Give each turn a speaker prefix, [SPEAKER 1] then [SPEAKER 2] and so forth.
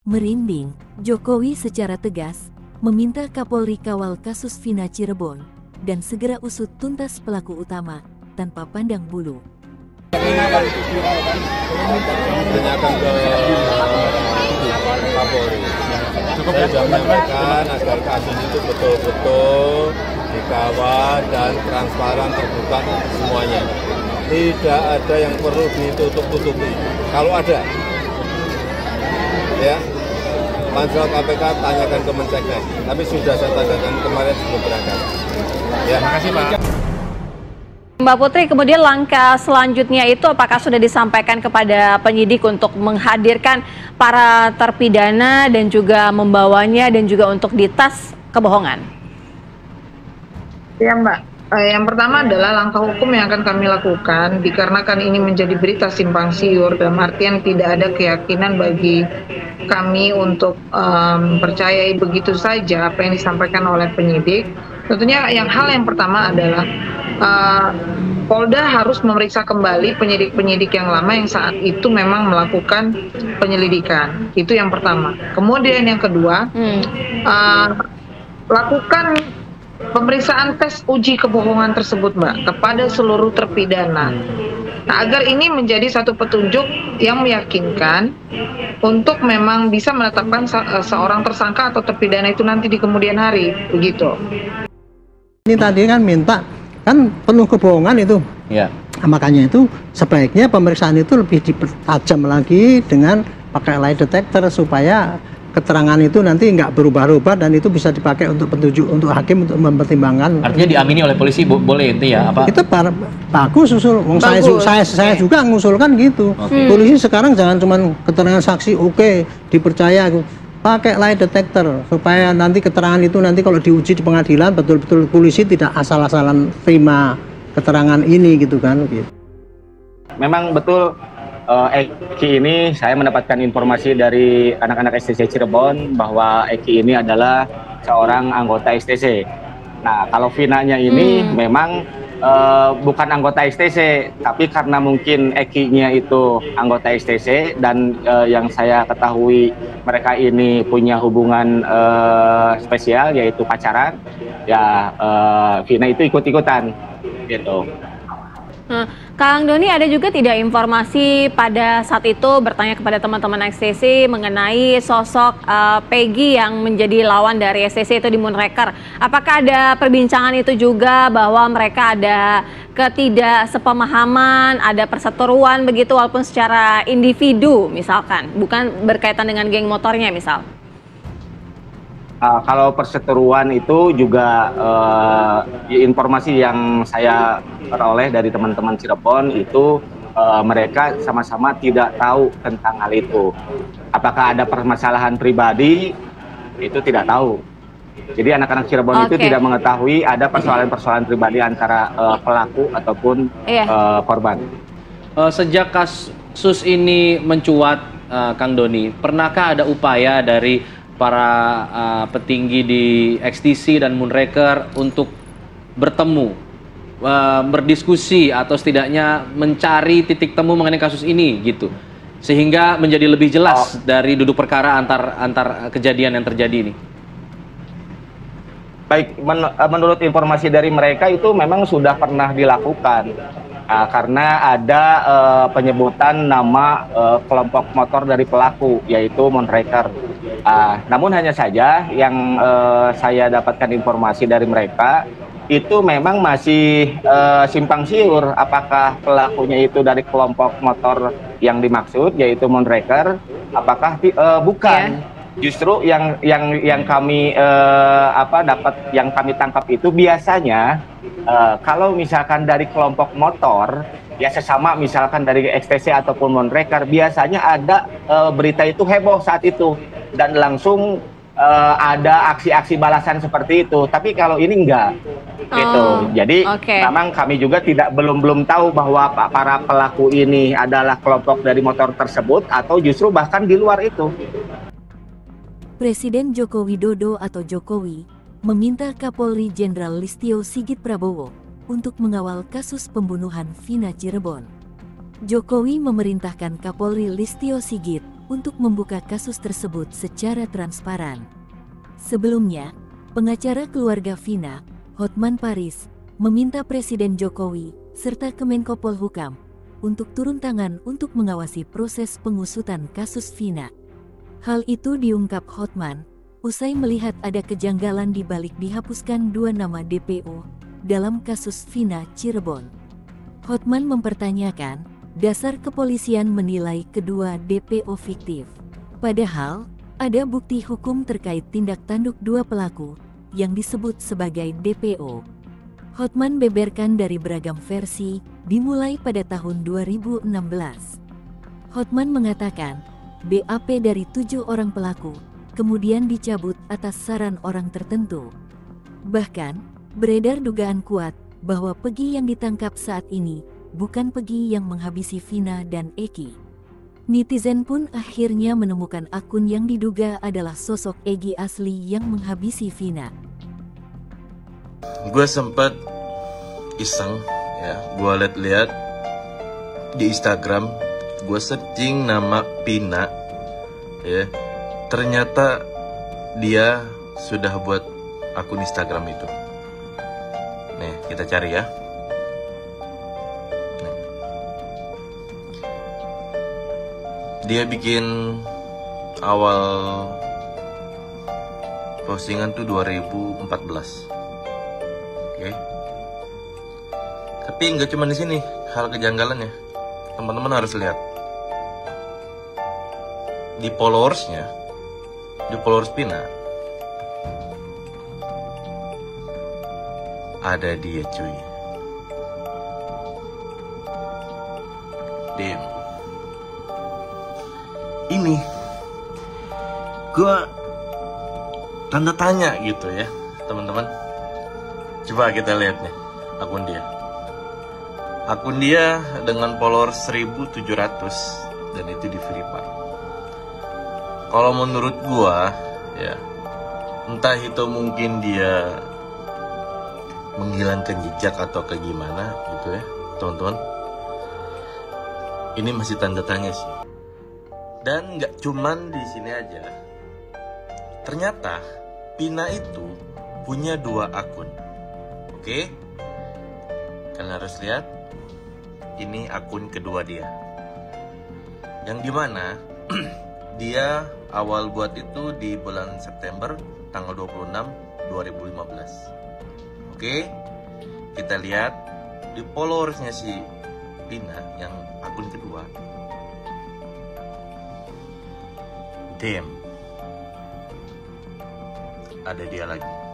[SPEAKER 1] Merinding, Jokowi secara tegas meminta Kapolri kawal kasus Vina Cirebon dan segera usut tuntas pelaku utama tanpa pandang bulu.
[SPEAKER 2] Tanyakan ke Kapolri. Saya sudah menyampaikan agar kasus itu betul-betul dikawal dan transparan, terbuka semuanya. Tidak ada yang perlu ditutup-tutupi. Kalau ada, ya, Pansel KPK tanyakan ke Menseknek. Tapi sudah saya tanyakan kemarin sebelum berangkat. Ya, terima kasih Pak.
[SPEAKER 3] Mbak Putri, kemudian langkah selanjutnya itu apakah sudah disampaikan kepada penyidik untuk menghadirkan para terpidana dan juga membawanya dan juga untuk dites kebohongan?
[SPEAKER 4] Ya Mbak, yang pertama adalah langkah hukum yang akan kami lakukan dikarenakan ini menjadi berita simpang siur, dalam artian tidak ada keyakinan bagi kami untuk percayai begitu saja apa yang disampaikan oleh penyidik. Tentunya hal yang pertama adalah Polda harus memeriksa kembali penyidik-penyidik yang lama yang saat itu memang melakukan penyelidikan. Itu yang pertama. Kemudian yang kedua, lakukan pemeriksaan tes uji kebohongan tersebut, Mbak, kepada seluruh terpidana. Nah, agar ini menjadi satu petunjuk yang meyakinkan untuk memang bisa menetapkan seorang tersangka atau terpidana itu nanti di kemudian hari, begitu.
[SPEAKER 5] Ini tadi kan minta kan penuh kebohongan itu, ya. Makanya itu sebaiknya pemeriksaan itu lebih dipertajam lagi dengan pakai lie detector supaya keterangan itu nanti nggak berubah-ubah dan itu bisa dipakai untuk petunjuk untuk hakim untuk mempertimbangkan.
[SPEAKER 6] Artinya diamini oleh polisi boleh itu ya apa?
[SPEAKER 5] Itu bagus usul. Saya juga mengusulkan gitu. Polisi sekarang jangan cuma keterangan saksi oke, dipercaya. Pakai lie detector supaya nanti keterangan itu nanti kalau diuji di pengadilan betul-betul polisi tidak asal-asalan terima keterangan ini gitu kan. Gitu.
[SPEAKER 7] Memang betul Eki ini saya mendapatkan informasi dari anak-anak STC Cirebon bahwa Eki ini adalah seorang anggota STC. Nah, kalau Vinanya ini memang bukan anggota STC, tapi karena mungkin Eki-nya itu anggota STC dan yang saya ketahui mereka ini punya hubungan spesial yaitu pacaran, ya Vina itu ikut-ikutan gitu.
[SPEAKER 3] Kang Doni, ada juga tidak informasi pada saat itu bertanya kepada teman-teman STC mengenai sosok Peggy yang menjadi lawan dari STC itu di Moonraker. Apakah ada perbincangan itu juga bahwa mereka ada ketidaksepemahaman, ada perseteruan begitu walaupun secara individu misalkan, bukan berkaitan dengan geng motornya misal?
[SPEAKER 7] Kalau perseteruan itu juga informasi yang saya peroleh dari teman-teman Cirebon itu mereka sama-sama tidak tahu tentang hal itu. Apakah ada permasalahan pribadi itu tidak tahu. Jadi anak-anak Cirebon itu tidak mengetahui ada persoalan-persoalan pribadi antara pelaku ataupun korban.
[SPEAKER 6] Sejak kasus ini mencuat, Kang Doni, pernahkah ada upaya dari para petinggi di XTC dan Moonraker untuk bertemu, berdiskusi atau setidaknya mencari titik temu mengenai kasus ini gitu, sehingga menjadi lebih jelas dari duduk perkara antar kejadian yang terjadi ini?
[SPEAKER 7] Baik, menurut informasi dari mereka itu memang sudah pernah dilakukan. Karena ada penyebutan nama kelompok motor dari pelaku, yaitu Moonraker. Namun hanya saja yang saya dapatkan informasi dari mereka, itu memang masih simpang siur apakah pelakunya itu dari kelompok motor yang dimaksud, yaitu Moonraker, apakah bukan. Justru yang kami yang kami tangkap itu biasanya kalau misalkan dari kelompok motor ya sesama misalkan dari XTC ataupun Moonraker biasanya ada berita itu heboh saat itu dan langsung ada aksi-aksi balasan seperti itu. Tapi kalau ini enggak gitu. Jadi memang kami juga belum tahu bahwa para pelaku ini adalah kelompok dari motor tersebut atau justru bahkan di luar itu.
[SPEAKER 1] Presiden Joko Widodo atau Jokowi meminta Kapolri Jenderal Listio Sigit Prabowo untuk mengawal kasus pembunuhan Vina Cirebon. Jokowi memerintahkan Kapolri Listio Sigit untuk membuka kasus tersebut secara transparan. Sebelumnya, pengacara keluarga Vina, Hotman Paris, meminta Presiden Jokowi serta Kemenko Polhukam untuk turun tangan untuk mengawasi proses pengusutan kasus Vina. Hal itu diungkap Hotman usai melihat ada kejanggalan di balik dihapuskan 2 nama DPO dalam kasus Vina Cirebon. Hotman mempertanyakan dasar kepolisian menilai kedua DPO fiktif. Padahal, ada bukti hukum terkait tindak tanduk 2 pelaku yang disebut sebagai DPO. Hotman beberkan dari beragam versi, dimulai pada tahun 2016. Hotman mengatakan, BAP dari 7 orang pelaku kemudian dicabut atas saran orang tertentu. Bahkan, beredar dugaan kuat bahwa Peggy yang ditangkap saat ini bukan Peggy yang menghabisi Vina dan Eki. Netizen pun akhirnya menemukan akun yang diduga adalah sosok Egi asli yang menghabisi Vina.
[SPEAKER 8] Gue sempet iseng ya, gue liat-liat di Instagram, gue searching nama Pina ya, ternyata dia sudah buat akun Instagram itu. Nih, kita cari ya. Nih. Dia bikin awal postingan tuh 2014. Oke. Tapi nggak cuma di sini hal kejanggalannya. Teman-teman harus lihat. Di followersnya, di followers Pina, ada dia cuy. Damn. Ini gua tanda tanya gitu ya teman-teman. Coba kita lihat nih akun dia. Akun dia dengan follower 1.700 dan itu di verify. Kalau menurut gua ya, entah itu mungkin dia menghilangkan jejak atau kayak gimana gitu ya teman-teman. Ini masih tanda tanya sih. Dan nggak cuman di sini aja. Ternyata Pina itu punya 2 akun. Oke? Kalian harus lihat. Ini akun kedua dia. Yang dimana dia awal buat itu di bulan September tanggal 26 2015. Oke? Kita lihat di followersnya si Pina yang akun kedua. Damn. Ada dia lagi.